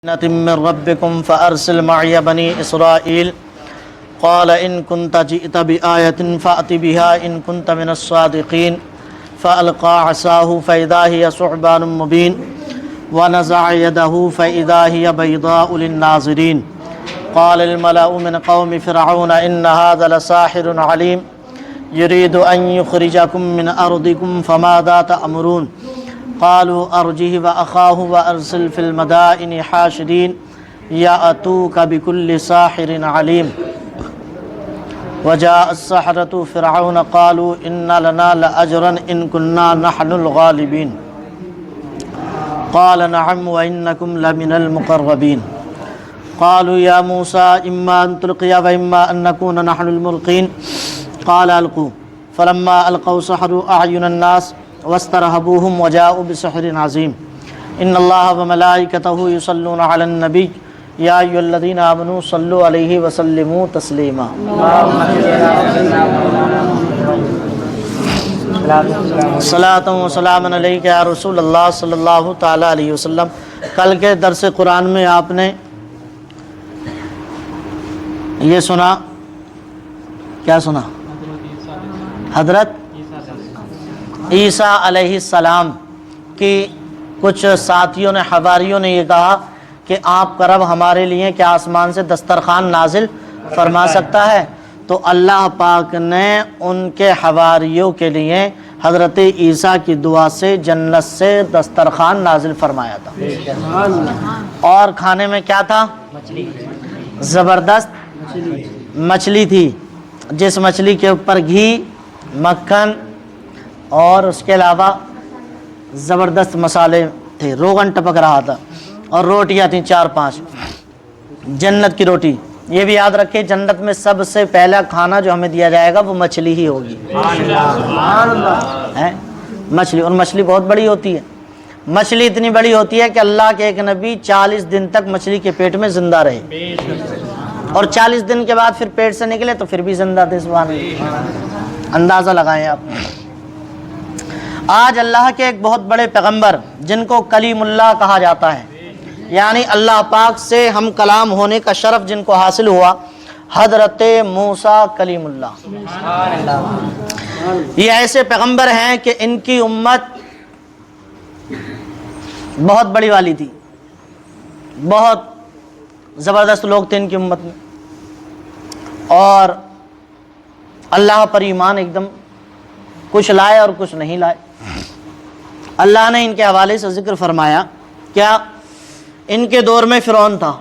من ربكم فأرسل معي بني إسرائيل قال إن كنت جئت بآية فأت بها إن كنت من الصادقين فألقى عصاه فإذا هي ثعبان مبين ونزع يده فإذا هي بيضاء للناظرين قال الملأ من قوم فرعون إن هذا لساحر عليم يريد أن يخرجكم من أرضكم فماذا تأمرون قالوا أرجه وأخاه وأرسل في المدائن حاشرين يأتوك بكل ساحر عليم وجاء السحرة فرعون قالوا إن لنا لأجرا إن كنا نحن الغالبين قال نعم وإنكم لمن المقربين قالوا يا موسى إما أن تلقي وإما أن نكون نحن الملقين قال ألقوا فلما ألقوا سحروا أعين الناس واسترهبوهم وجاءوا بسحر عظيم إن الله وملائكته يصلون على النبي يا أيها الذين آمنوا صلوا عليه وسلموا تسليما صلاۃ و سلام علیک یا رسول اللہ صلی اللہ تعالی علیہ وسلم۔ کل کے درس قرآن میں آپ نے یہ سنا، کیا سنا؟ حضرت عیسیٰ علیہ السلام کی کچھ ساتھیوں نے، حواریوں نے یہ کہا کہ آپ کا رب ہمارے لیے کیا آسمان سے دسترخوان نازل فرما سکتا ہے؟ تو اللہ پاک نے ان کے حواریوں کے لیے حضرت عیسیٰ کی دعا سے جنت سے دسترخوان نازل فرمایا تھا۔ اور کھانے میں کیا تھا؟ زبردست مچھلی تھی، جس مچھلی کے اوپر گھی، مکھن اور اس کے علاوہ زبردست مسالے تھے، روغن ٹپک رہا تھا، اور روٹیاں تھیں 4-5 جنت کی روٹی۔ یہ بھی یاد رکھیں، جنت میں سب سے پہلا کھانا جو ہمیں دیا جائے گا وہ مچھلی ہی ہوگی، مچھلی۔ اور مچھلی بہت بڑی ہوتی ہے، مچھلی اتنی بڑی ہوتی ہے کہ اللہ کے ایک نبی 40 دن تک مچھلی کے پیٹ میں زندہ رہے، اور 40 دن کے بعد پھر پیٹ سے نکلے تو پھر بھی زندہ تھے۔ سبحان اللہ، اندازہ لگائیں آپ۔ آج اللہ کے ایک بہت بڑے پیغمبر جن کو کلیم اللہ کہا جاتا ہے، یعنی اللہ پاک سے ہم کلام ہونے کا شرف جن کو حاصل ہوا، حضرت موسیٰ کلیم اللہ۔ یہ ایسے پیغمبر ہیں کہ ان کی امت بہت بڑی والی تھی، بہت زبردست لوگ تھے ان کی امت میں، اور اللہ پر ایمان ایک دم کچھ لائے اور کچھ نہیں لائے۔ اللہ نے ان کے حوالے سے ذکر فرمایا، کیا ان کے دور میں فرعون تھا۔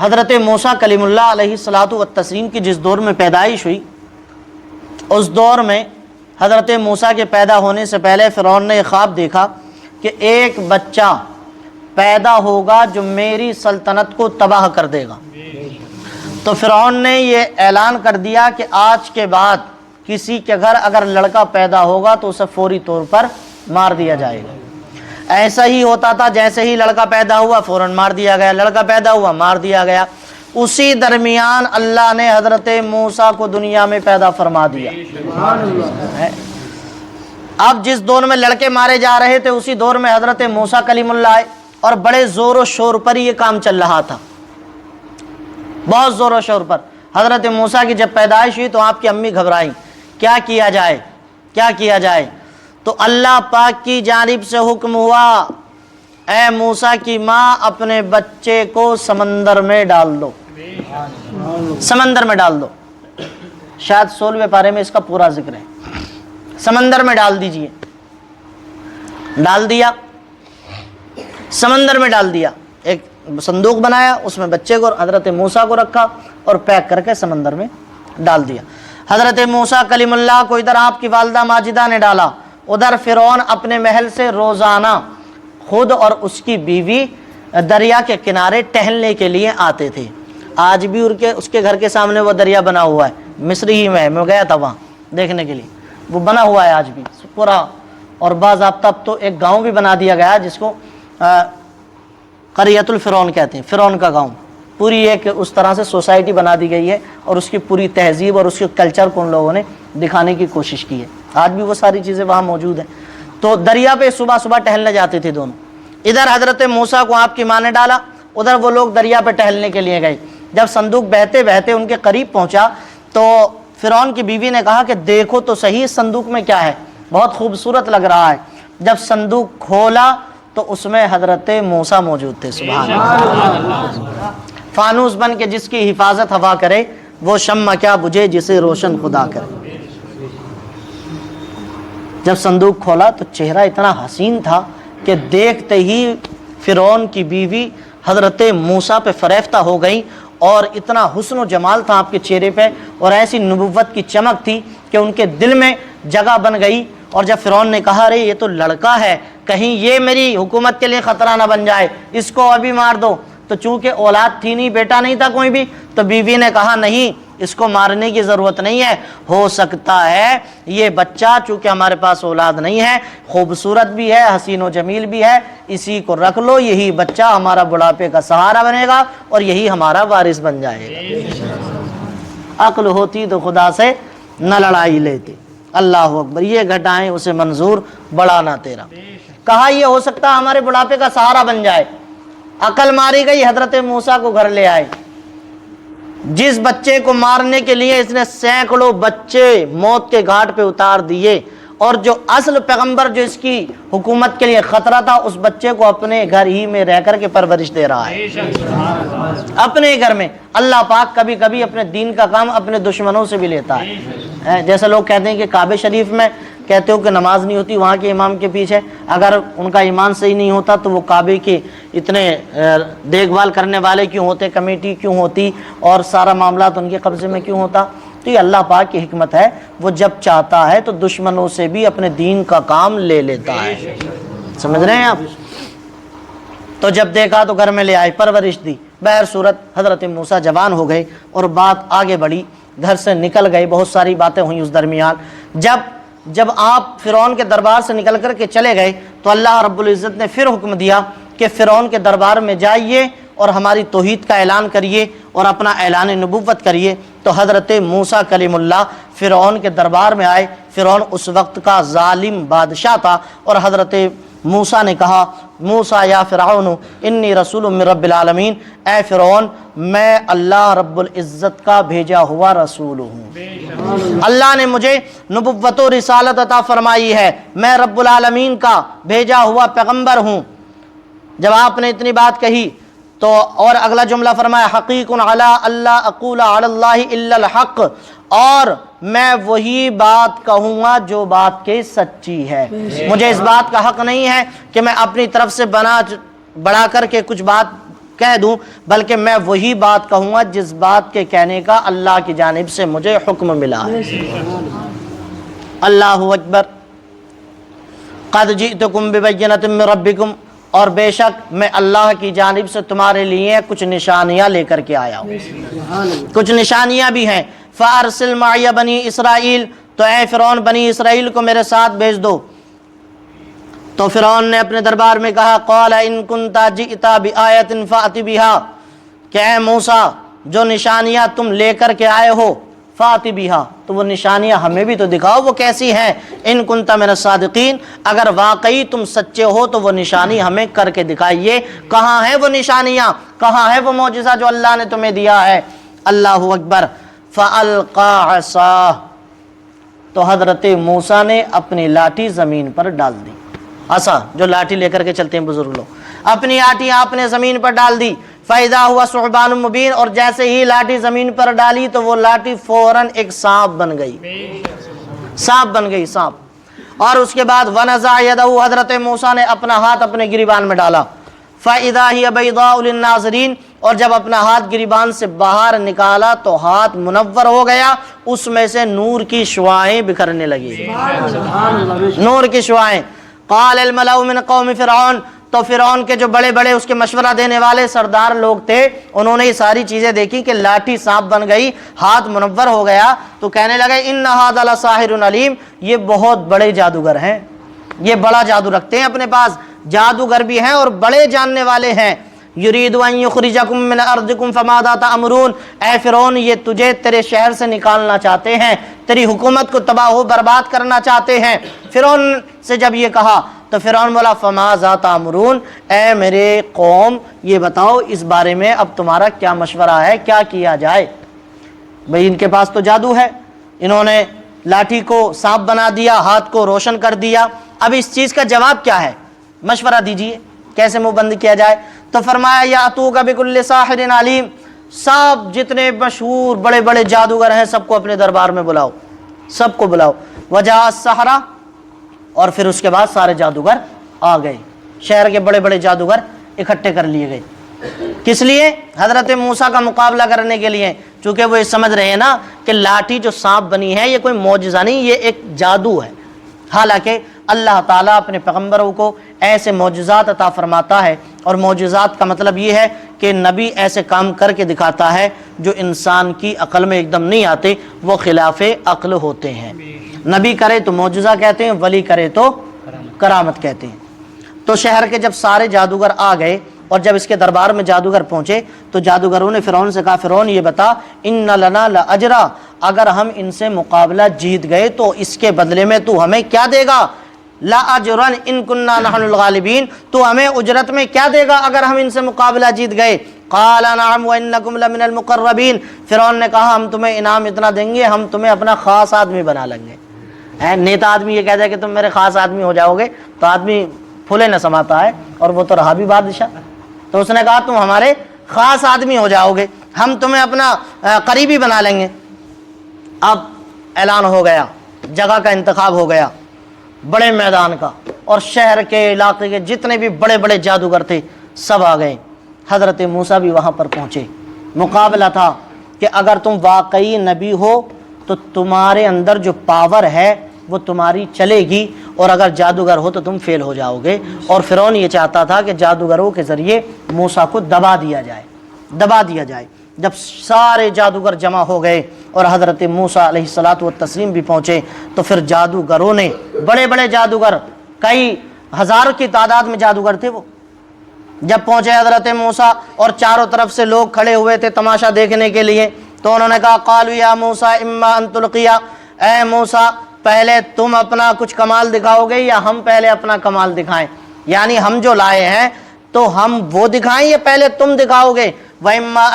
حضرت موسیٰ کلیم اللہ علیہ الصلاۃ والتسلیم کی جس دور میں پیدائش ہوئی، اس دور میں حضرت موسیٰ کے پیدا ہونے سے پہلے فرعون نے ایک خواب دیکھا کہ ایک بچہ پیدا ہوگا جو میری سلطنت کو تباہ کر دے گا۔ تو فرعون نے یہ اعلان کر دیا کہ آج کے بعد کسی کے گھر اگر لڑکا پیدا ہوگا تو اسے فوری طور پر مار دیا جائے گا۔ ایسا ہی ہوتا تھا، جیسے ہی لڑکا پیدا ہوا فوراً مار دیا گیا، لڑکا پیدا ہوا مار دیا گیا۔ اسی درمیان اللہ نے حضرت موسیٰ کو دنیا میں پیدا فرما دیا۔ اب جس دور میں لڑکے مارے جا رہے تھے، اسی دور میں حضرت موسیٰ کلیم اللہ آئے، اور بڑے زور و شور پر یہ کام چل رہا تھا، بہت زور و شور پر۔ حضرت موسیٰ کی جب پیدائش ہوئی تو آپ کی امی گھبرائیں، کیا کیا جائے، کیا کیا جائے؟ تو اللہ پاک کی جانب سے حکم ہوا، اے موسیٰ کی ماں اپنے بچے کو سمندر میں ڈال دو، سمندر میں ڈال دو۔ شاید 16ویں پارے میں اس کا پورا ذکر ہے، سمندر میں ڈال دیجئے۔ ڈال دیا، سمندر میں ڈال دیا، ایک صندوق بنایا، اس میں بچے کو حضرت موسیٰ کو رکھا اور پیک کر کے سمندر میں ڈال دیا۔ حضرت موسیٰ کلیم اللہ کو ادھر آپ کی والدہ ماجدہ نے ڈالا، ادھر فرعون اپنے محل سے روزانہ خود اور اس کی بیوی دریا کے کنارے ٹہلنے کے لیے آتے تھے۔ آج بھی اس کے گھر کے سامنے وہ دریا بنا ہوا ہے، مصر ہی میں گیا تھا وہاں دیکھنے کے لیے، وہ بنا ہوا ہے آج بھی پورا۔ اور باضابطہ اب تو ایک گاؤں بھی بنا دیا گیا جس کو قریۃ الفرعون کہتے ہیں، فرعون کا گاؤں۔ پوری ایک اس طرح سے سوسائٹی بنا دی گئی ہے، اور اس کی پوری تہذیب اور اس کے کلچر کو ان لوگوں نے دکھانے کی کوشش کی ہے۔ آج بھی وہ ساری چیزیں وہاں موجود ہیں۔ تو دریا پہ صبح صبح ٹہلنے جاتے تھے دونوں۔ ادھر حضرت موسیٰ کو آپ کی ماں نے ڈالا ادھر وہ لوگ دریا پہ ٹہلنے کے لیے گئے۔ جب صندوق بہتے بہتے ان کے قریب پہنچا تو فرعون کی بیوی نے کہا کہ دیکھو تو صحیح صندوق میں کیا ہے، بہت خوبصورت لگ رہا ہے۔ جب صندوق کھولا تو اس میں حضرت موسیٰ موجود تھے۔ سبحان اللہ۔ فانوس بن کے جس کی حفاظت ہوا کرے، وہ شمع کیا بجھے جسے روشن خدا کرے۔ جب صندوق کھولا تو چہرہ اتنا حسین تھا کہ دیکھتے ہی فرعون کی بیوی حضرت موسیٰ پہ فریفتہ ہو گئی، اور اتنا حسن و جمال تھا آپ کے چہرے پہ، اور ایسی نبوت کی چمک تھی کہ ان کے دل میں جگہ بن گئی۔ اور جب فرعون نے کہا ارے یہ تو لڑکا ہے، کہیں یہ میری حکومت کے لیے خطرہ نہ بن جائے، اس کو ابھی مار دو، تو چونکہ اولاد تھی نہیں، بیٹا نہیں تھا کوئی بھی، تو بیوی نے کہا نہیں، اس کو مارنے کی ضرورت نہیں ہے، ہو سکتا ہے یہ بچہ چونکہ ہمارے پاس اولاد نہیں ہے، خوبصورت بھی ہے، حسین و جمیل بھی ہے، اسی کو رکھ لو، یہی بچہ ہمارا بڑھاپے کا سہارا بنے گا اور یہی ہمارا وارث بن جائے گا۔ عقل ہوتی تو خدا سے نہ لڑائی لیتے۔ اللہ اکبر، یہ گھٹائیں اسے منظور، بڑا نہ تیرا۔ کہا یہ ہو سکتا ہے ہمارے بڑھاپے کا سہارا بن جائے۔ عقل ماری گئی، حضرت موسیٰ کو گھر لے آئے۔ جس بچے کو مارنے کے لیے اس نے سینکڑوں بچے موت کے گھاٹ پہ اتار دیے، اور جو اصل پیغمبر جو اس کی حکومت کے لیے خطرہ تھا، اس بچے کو اپنے گھر ہی میں رہ کر کے پرورش دے رہا ہے، اپنے گھر میں۔ اللہ پاک کبھی کبھی اپنے دین کا کام اپنے دشمنوں سے بھی لیتا ہے۔ جیسے لوگ کہتے ہیں کہ کعبہ شریف میں کہتے ہو کہ نماز نہیں ہوتی وہاں کے امام کے پیچھے، اگر ان کا ایمان صحیح نہیں ہوتا تو وہ کعبے کے اتنے دیکھ بھال کرنے والے کیوں ہوتے، کمیٹی کیوں ہوتی، اور سارا معاملات ان کے قبضے میں کیوں ہوتا؟ تو یہ اللہ پاک کی حکمت ہے، وہ جب چاہتا ہے تو دشمنوں سے بھی اپنے دین کا کام لے لیتا ہے۔ سمجھ رہے ہیں آپ؟ تو جب دیکھا تو گھر میں لے آئے، پرورش دی۔ بہر صورت حضرت موسیٰ جوان ہو گئے اور بات آگے بڑھی، گھر سے نکل گئے، بہت ساری باتیں ہوئیں اس درمیان۔ جب آپ فرعون کے دربار سے نکل کر کے چلے گئے تو اللہ رب العزت نے پھر حکم دیا کہ فرعون کے دربار میں جائیے اور ہماری توحید کا اعلان کریے اور اپنا اعلان نبوت کریے۔ تو حضرت موسیٰ کلیم اللہ فرعون کے دربار میں آئے۔ فرعون اس وقت کا ظالم بادشاہ تھا، اور حضرت موسیٰ نے کہا موسیٰ یا فرعون انی رسول من رب العالمین، اے فرعون میں اللہ رب العزت کا بھیجا ہوا رسول ہوں، اللہ نے مجھے نبوت و رسالت عطا فرمائی ہے، میں رب العالمین کا بھیجا ہوا پیغمبر ہوں۔ جب آپ نے اتنی بات کہی تو اور اگلا جملہ فرمایا حقیق علی اللہ اقول علی اللہ الا الحق، اور میں وہی بات کہوں گا جو بات کے سچی ہے، مجھے اس بات کا حق نہیں ہے کہ میں اپنی طرف سے بڑھا کر کے کچھ بات کہہ دوں، بلکہ میں وہی بات کہوں گا جس بات کے کہنے کا اللہ کی جانب سے مجھے حکم ملا ہے۔ اللہ اکبر۔ قد جئتکم ببینۃ من ربکم، اور بے شک میں اللہ کی جانب سے تمہارے لیے کچھ نشانیاں لے کر کے آیا ہوں، کچھ نشانیاں بھی ہیں۔ فارسل معی بنی اسرائیل، تو اے فرعون بنی اسرائیل کو میرے ساتھ بھیج دو۔ تو فرعون نے اپنے دربار میں کہا قال ان کنت جئت بآیۃ فأت بها، کہ اے موسیٰ جو نشانیاں تم لے کر کے آئے ہو فأت بها، تو وہ نشانیاں ہمیں بھی تو دکھاؤ وہ کیسی ہیں۔ ان کنت من الصادقین، اگر واقعی تم سچے ہو تو وہ نشانی ہمیں کر کے دکھائیے، کہاں ہے وہ نشانیاں، کہاں ہے وہ معجزہ جو اللہ نے تمہیں دیا ہے۔ اللہ اکبر۔ فألقى عصاه، تو حضرت موسیٰ نے اپنی لاٹھی زمین پر ڈال دی۔ عصا جو لاٹھی لے کر کے چلتے ہیں بزرگ لوگ، اپنی لاٹھی آپ نے زمین پر ڈال دی۔ فَإِذَا هُوَ ثُعْبَانٌ مُبِينٌ، اور جیسے ہی لاٹھی زمین پر ڈالی تو وہ لاٹھی فوراً ایک سانپ بن گئی، سانپ بن گئی، سانپ۔ اور اس کے بعد وَنَزَعَ يَدَهُ، حضرت موسیٰ نے اپنا ہاتھ اپنے گریبان میں ڈالا۔ فَإِذَا هِيَ بَيْضَاءُ لِلنَّاظِرِينَ، اور جب اپنا ہاتھ گریبان سے باہر نکالا تو ہاتھ منور ہو گیا، اس میں سے نور کی شعاعیں بکھرنے لگی، نور کی شعاعیں۔ قال الملأ من قوم فرعون، تو فرعون کے جو بڑے بڑے اس کے مشورہ دینے والے سردار لوگ تھے، انہوں نے یہ ساری چیزیں دیکھی کہ لاٹھی سانپ بن گئی، ہاتھ منور ہو گیا، تو کہنے لگے ان ھذا لساحر علیم، یہ بہت بڑے جادوگر ہیں، یہ بڑا جادو رکھتے ہیں اپنے پاس، جادوگر بھی ہیں اور بڑے جاننے والے ہیں۔ یرید ان یخرجکم من ارضکم فماذا تأمرون، اے فرعون یہ تجھے تیرے شہر سے نکالنا چاہتے ہیں، تیری حکومت کو تباہ و برباد کرنا چاہتے ہیں۔ فرعون سے جب یہ کہا تو فرعون بولا فما ذات امرون، اے میرے قوم یہ بتاؤ اس بارے میں اب تمہارا کیا مشورہ ہے، کیا کیا جائے؟ بھئی ان کے پاس تو جادو ہے، انہوں نے لاٹھی کو سانپ بنا دیا، ہاتھ کو روشن کر دیا، اب اس چیز کا جواب کیا ہے؟ مشورہ دیجئے کیسے منہ بند کیا جائے؟ تو فرمایا یاتوک بکل ساحر علیم، سب جتنے مشہور بڑے بڑے جادوگر ہیں سب کو اپنے دربار میں بلاؤ، سب کو بلاؤ۔ وجاء السحرہ، اور پھر اس کے بعد سارے جادوگر آ گئے، شہر کے بڑے بڑے جادوگر اکٹھے کر لیے گئے۔ کس لیے؟ حضرت موسیٰ کا مقابلہ کرنے کے لیے، چونکہ وہ یہ سمجھ رہے ہیں نا کہ لاٹھی جو سانپ بنی ہے یہ کوئی معجزہ نہیں، یہ ایک جادو ہے۔ حالانکہ اللہ تعالیٰ اپنے پیغمبروں کو ایسے معجزات عطا فرماتا ہے، اور معجزات کا مطلب یہ ہے کہ نبی ایسے کام کر کے دکھاتا ہے جو انسان کی عقل میں ایک دم نہیں آتے، وہ خلاف عقل ہوتے ہیں۔ نبی کرے تو معجزہ کہتے ہیں، ولی کرے تو کرامت کہتے ہیں۔ تو شہر کے جب سارے جادوگر آ گئے اور جب اس کے دربار میں جادوگر پہنچے تو جادوگروں نے فرعون سے کہا فرعون یہ بتا ان لنا لاجرا، اگر ہم ان سے مقابلہ جیت گئے تو اس کے بدلے میں تو ہمیں کیا دے گا؟ لا اجرا ان کننا نحن الغالبین، تو ہمیں اجرت میں کیا دے گا اگر ہم ان سے مقابلہ جیت گئے؟ قال نعم وانکم لمن المقربین، فرعون نے کہا ہم تمہیں انعام اتنا دیں گے، ہم تمہیں اپنا خاص آدمی بنا لیں گے۔ نیتا آدمی یہ کہتا ہے کہ تم میرے خاص آدمی ہو جاؤ گے تو آدمی پھولے نہ سماتا ہے، اور وہ تو رہا بھی بادشاہ۔ تو اس نے کہا تم ہمارے خاص آدمی ہو جاؤ گے، ہم تمہیں اپنا قریبی بنا لیں گے۔ اب اعلان ہو گیا، جگہ کا انتخاب ہو گیا، بڑے میدان کا، اور شہر کے علاقے کے جتنے بھی بڑے بڑے جادوگر تھے سب آ گئے۔ حضرت موسیٰ بھی وہاں پر پہنچے۔ مقابلہ تھا کہ اگر تم واقعی نبی ہو تو تمہارے اندر جو پاور ہے وہ تمہاری چلے گی، اور اگر جادوگر ہو تو تم فیل ہو جاؤ گے۔ اور فرعون یہ چاہتا تھا کہ جادوگروں کے ذریعے موسیٰ کو دبا دیا جائے۔ جب سارے جادوگر جمع ہو گئے اور حضرت موسیٰ علیہ الصلوۃ والتسلیم بھی پہنچے تو پھر جادوگروں نے، بڑے بڑے جادوگر، کئی ہزار کی تعداد میں جادوگر تھے، وہ جب پہنچے حضرت موسیٰ اور چاروں طرف سے لوگ کھڑے ہوئے تھے تماشا دیکھنے کے لیے، تو انہوں نے کہا قالوا یا موسیٰ اما ان تلقیا، اے موسیٰ پہلے تم اپنا کچھ کمال دکھاؤ گے یا ہم پہلے اپنا کمال دکھائیں؟ یعنی ہم جو لائے ہیں تو ہم وہ دکھائیں یا پہلے تم دکھاؤ گے؟ وَإِمَّا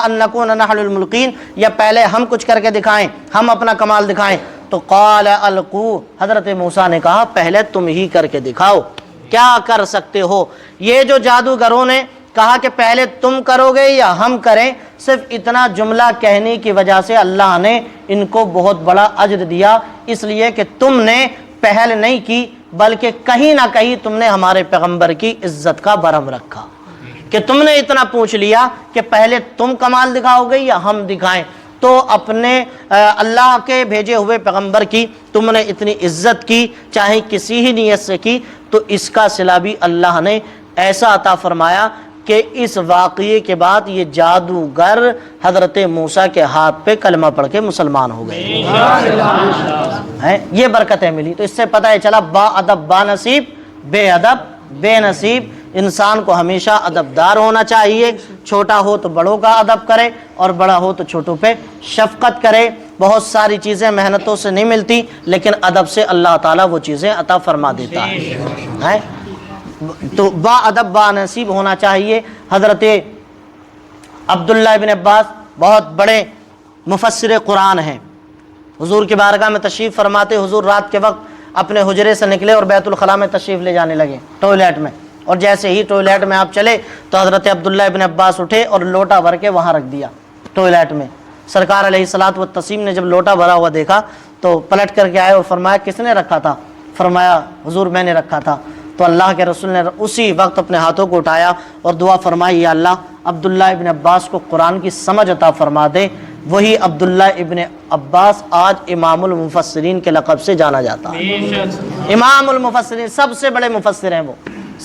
أَن نَّكُونَ نَحْنُ الْمُلْقِينَ، یا پہلے ہم کچھ کر کے دکھائیں، ہم اپنا کمال دکھائیں؟ تو قال القوا، حضرت موسیٰ نے کہا پہلے تم ہی کر کے دکھاؤ، کیا کر سکتے ہو؟ یہ جو جادوگروں نے کہا کہ پہلے تم کرو گے یا ہم کریں، صرف اتنا جملہ کہنے کی وجہ سے اللہ نے ان کو بہت بڑا اجر دیا، اس لیے کہ تم نے پہل نہیں کی بلکہ کہیں نہ کہیں تم نے ہمارے پیغمبر کی عزت کا برہم رکھا، کہ تم نے اتنا پوچھ لیا کہ پہلے تم کمال دکھاؤ گے یا ہم دکھائیں۔ تو اپنے اللہ کے بھیجے ہوئے پیغمبر کی تم نے اتنی عزت کی، چاہے کسی ہی نیت سے کی، تو اس کا صلہ بھی اللہ نے ایسا عطا فرمایا کہ اس واقعے کے بعد یہ جادوگر حضرت موسیٰ کے ہاتھ پہ کلمہ پڑھ کے مسلمان ہو گئے۔ یہ برکتیں ملی۔ تو اس سے پتہ ہے چلا با ادب با نصیب، بے ادب بے نصیب۔ انسان کو ہمیشہ ادبدار ہونا چاہیے، چھوٹا ہو تو بڑوں کا ادب کرے اور بڑا ہو تو چھوٹوں پہ شفقت کرے۔ بہت ساری چیزیں محنتوں سے نہیں ملتی، لیکن ادب سے اللہ تعالیٰ وہ چیزیں عطا فرما دیتا ہے۔ تو با ادب با نصیب ہونا چاہیے۔ حضرت عبداللہ ابن عباس بہت بڑے مفسر قرآن ہیں، حضور کی بارگاہ میں تشریف فرماتے، حضور رات کے وقت اپنے حجرے سے نکلے اور بیت الخلاء میں تشریف لے جانے لگے، ٹوائلٹ میں، اور جیسے ہی ٹوائلٹ میں آپ چلے تو حضرت عبداللہ ابن عباس اٹھے اور لوٹا بھر کے وہاں رکھ دیا ٹوائلٹ میں۔ سرکار علیہ الصلوۃ والتسلیم نے جب لوٹا بھرا ہوا دیکھا تو پلٹ کر کے آئے اور فرمایا کس نے رکھا تھا؟ فرمایا حضور میں نے رکھا تھا۔ تو اللہ کے رسول نے اسی وقت اپنے ہاتھوں کو اٹھایا اور دعا فرمائی، یا اللہ عبداللہ ابن عباس کو قرآن کی سمجھ عطا فرما دے۔ وہی عبداللہ ابن عباس آج امام المفسرین کے لقب سے جانا جاتا ہے۔ امام المفسرین، سب سے بڑے مفسر ہیں وہ،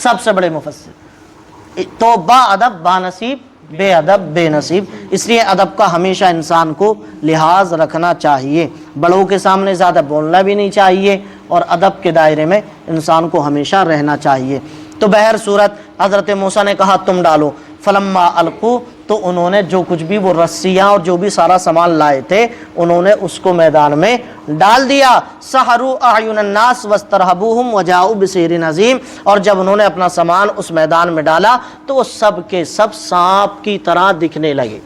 سب سے بڑے مفسر۔ تو با ادب با نصیب، بے ادب بے نصیب۔ اس لیے ادب کا ہمیشہ انسان کو لحاظ رکھنا چاہیے، بڑوں کے سامنے زیادہ بولنا بھی نہیں چاہیے، اور ادب کے دائرے میں انسان کو ہمیشہ رہنا چاہیے۔ تو بہر صورت حضرت موسیٰ نے کہا تم ڈالو، فلما القوا، تو انہوں نے جو کچھ بھی وہ رسیاں اور جو بھی سارا سامان لائے تھے انہوں نے اس کو میدان میں ڈال دیا. سحروا اعین الناس واسترهبوهم وجاءوا بسحر عظیم. اور جب انہوں نے اپنا سامان اس میدان میں ڈالا تو وہ سب کے سب سانپ کی طرح دکھنے لگے.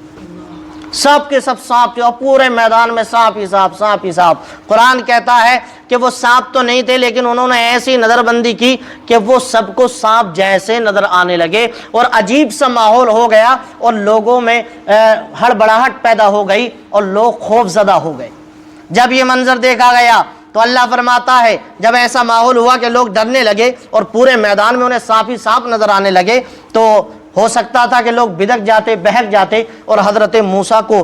سب کے سب سانپ تھے اور پورے میدان میں سانپ ہی سانپ، سانپ ہی سانپ. قرآن کہتا ہے کہ وہ سانپ تو نہیں تھے لیکن انہوں نے ایسی نظر بندی کی کہ وہ سب کو سانپ جیسے نظر آنے لگے اور عجیب سا ماحول ہو گیا اور لوگوں میں ہڑبڑاہٹ پیدا ہو گئی اور لوگ خوف زدہ ہو گئے. جب یہ منظر دیکھا گیا تو اللہ فرماتا ہے جب ایسا ماحول ہوا کہ لوگ ڈرنے لگے اور پورے میدان میں انہیں سانپ ہی سانپ نظر آنے لگے تو ہو سکتا تھا کہ لوگ بدک جاتے، بہک جاتے اور حضرت موسیٰ کو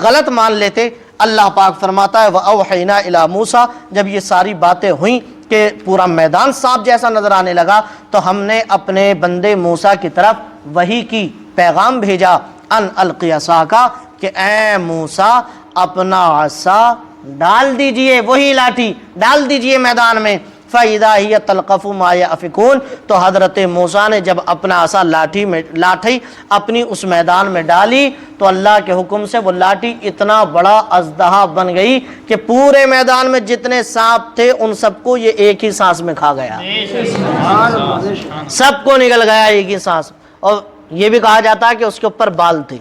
غلط مان لیتے. اللہ پاک فرماتا ہے وَأَوْحَيْنَا إِلَىٰ مُوسَىٰ. جب یہ ساری باتیں ہوئیں کہ پورا میدان سانپ جیسا نظر آنے لگا تو ہم نے اپنے بندے موسیٰ کی طرف وحی کی پیغام بھیجا ان القی عصاک کہ اے موسیٰ اپنا عصا ڈال دیجئے، وہی لاٹھی ڈال دیجئے میدان میں. فَإِذَا هِيَ تَلْقَفُ مَا يَأْفِكُونَ. تو حضرت موسیٰ نے جب اپنا عصا لاٹھی اپنی اس میدان میں ڈالی تو اللہ کے حکم سے وہ لاٹھی اتنا بڑا اژدہا بن گئی کہ پورے میدان میں جتنے سانپ تھے ان سب کو یہ ایک ہی سانس میں کھا گیا. سب کو نگل گیا ایک ہی سانس. اور یہ بھی کہا جاتا ہے کہ اس کے اوپر بال تھے،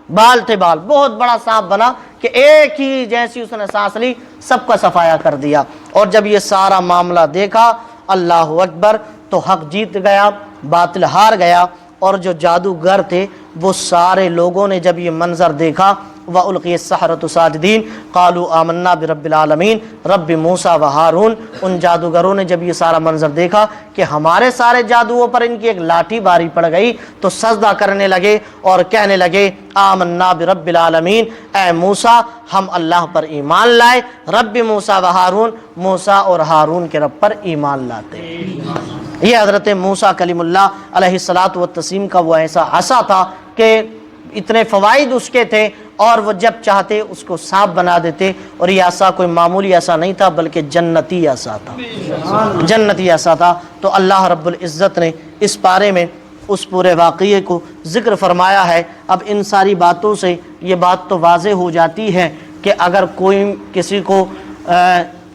بال تھے، بال. بہت بڑا سانپ بنا کہ ایک ہی جیسی اس نے سانس لی سب کا صفایا کر دیا. اور جب یہ سارا معاملہ دیکھا اللہ اکبر تو حق جیت گیا، باطل ہار گیا. اور جو جادوگر تھے وہ سارے لوگوں نے جب یہ منظر دیکھا وَأُلْقِيَ السَّحَرَةُ سَاجِدِينَ قَالُوا آمَنَّا بِرَبِّ الْعَالَمِينَ رَبِّ موسیٰ وَہارون. ان جادوگروں نے جب یہ سارا منظر دیکھا کہ ہمارے سارے جادوؤں پر ان کی ایک لاٹھی باری پڑ گئی تو سجدہ کرنے لگے اور کہنے لگے آمنا برب العالمین. اے موسیٰ ہم اللہ پر ایمان لائے، رب موسیٰ وہارون، موسیٰ اور ہارون کے رب پر ایمان لاتے. یہ حضرت موسیٰ کلیم اللہ علیہ الصلاۃ والتسلیم کا وہ ایسا عصا تھا کہ اتنے فوائد اس کے تھے اور وہ جب چاہتے اس کو سانپ بنا دیتے. اور یہ عصا کوئی معمولی عصا نہیں تھا بلکہ جنتی عصا تھا، جنتی عصا تھا. تو اللہ رب العزت نے اس پارے میں اس پورے واقعے کو ذکر فرمایا ہے. اب ان ساری باتوں سے یہ بات تو واضح ہو جاتی ہے کہ اگر کوئی کسی کو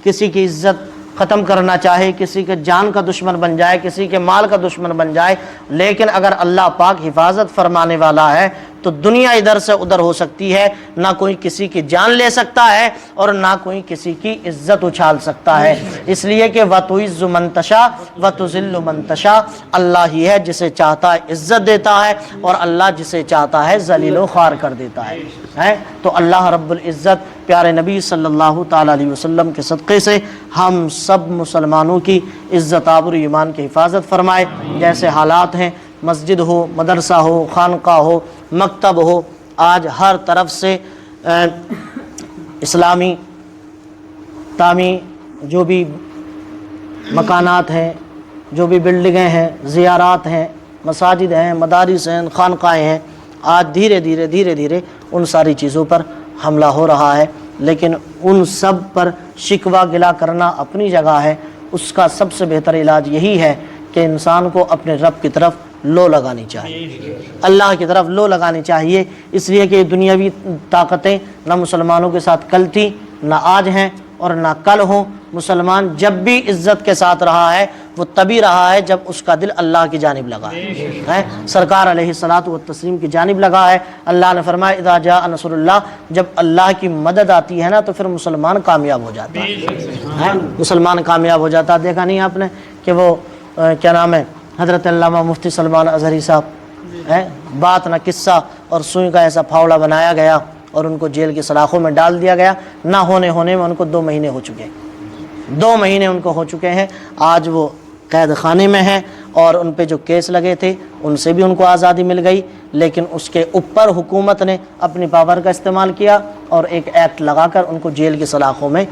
کسی کی عزت ختم کرنا چاہے، کسی کے جان کا دشمن بن جائے، کسی کے مال کا دشمن بن جائے، لیکن اگر اللہ پاک حفاظت فرمانے والا ہے تو دنیا ادھر سے ادھر ہو سکتی ہے، نہ کوئی کسی کی جان لے سکتا ہے اور نہ کوئی کسی کی عزت اچھال سکتا ہے. اس لیے کہ وَتُعِزُّ مَن تَشَاءُ وَتُذِلُّ مَن تَشَاءُ. اللہ ہی ہے جسے چاہتا ہے عزت دیتا ہے اور اللہ جسے چاہتا ہے ذلیل و خوار کر دیتا ہے. تو اللہ رب العزت پیارے نبی صلی اللہ تعالیٰ علیہ وسلم کے صدقے سے ہم سب مسلمانوں کی عزت آبرو ایمان کی حفاظت فرمائے. جیسے حالات ہیں، مسجد ہو، مدرسہ ہو، خانقاہ ہو، مکتب ہو، آج ہر طرف سے اسلامی تعمیر جو بھی مکانات ہیں، جو بھی بلڈنگیں ہیں، زیارات ہیں، مساجد ہیں، مدارس ہیں، خانقاہیں ہیں، آج دھیرے دھیرے ان ساری چیزوں پر حملہ ہو رہا ہے. لیکن ان سب پر شکوہ گلا کرنا اپنی جگہ ہے. اس کا سب سے بہتر علاج یہی ہے کہ انسان کو اپنے رب کی طرف لو لگانی چاہیے، اللہ کی طرف لو لگانی چاہیے. اس لیے کہ دنیاوی طاقتیں نہ مسلمانوں کے ساتھ کل تھی، نہ آج ہیں اور نہ کل ہوں. مسلمان جب بھی عزت کے ساتھ رہا ہے وہ تبھی رہا ہے جب اس کا دل اللہ کی جانب لگا ہے، سرکار علیہ الصلاۃ والتسلیم کی جانب لگا ہے. اللہ نے فرمایا اذا جاء نصر اللہ، جب اللہ کی مدد آتی ہے نا تو پھر مسلمان کامیاب ہو جاتا ہے، مسلمان کامیاب ہو جاتا ہے. دیکھا نہیں آپ نے کہ وہ کیا نام ہے حضرت علامہ مفتی سلمان اظہری صاحب، بات نہ قصہ اور سوئی کا ایسا پھاوڑا بنایا گیا اور ان کو جیل کی سلاخوں میں ڈال دیا گیا. نہ ہونے میں ان کو 2 مہینے ہو چکے، 2 مہینے ان کو ہو چکے ہیں. آج وہ قید خانے میں ہیں اور ان پہ جو کیس لگے تھے ان سے بھی ان کو آزادی مل گئی. لیکن اس کے اوپر حکومت نے اپنی پاور کا استعمال کیا اور ایک ایکٹ لگا کر ان کو جیل کی سلاخوں میں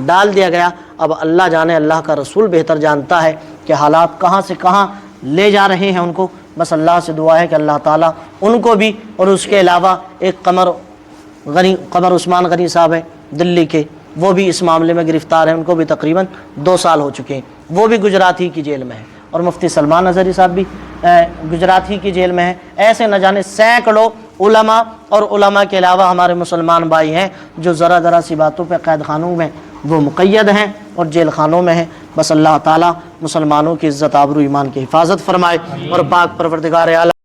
ڈال دیا گیا. اب اللہ جانے، اللہ کا رسول بہتر جانتا ہے کہ حالات کہاں سے کہاں لے جا رہے ہیں ان کو. بس اللہ سے دعا ہے کہ اللہ تعالیٰ ان کو بھی، اور اس کے علاوہ ایک قمر عثمان غنی صاحب ہیں دلی کے، وہ بھی اس معاملے میں گرفتار ہیں. ان کو بھی تقریباً 2 سال ہو چکے ہیں، وہ بھی گجرات ہی کی جیل میں ہیں. اور مفتی سلمان اظہری صاحب بھی گجرات ہی کی جیل میں ہیں. ایسے نہ جانے سینکڑوں علماء اور علماء کے علاوہ ہمارے مسلمان بھائی ہیں جو ذرا ذرا سی باتوں پہ قید خانوں میں وہ مقید ہیں اور جیل خانوں میں ہیں. بس اللہ تعالیٰ مسلمانوں کی عزت آبرو ایمان کی حفاظت فرمائے اور پاک پروردگار عالم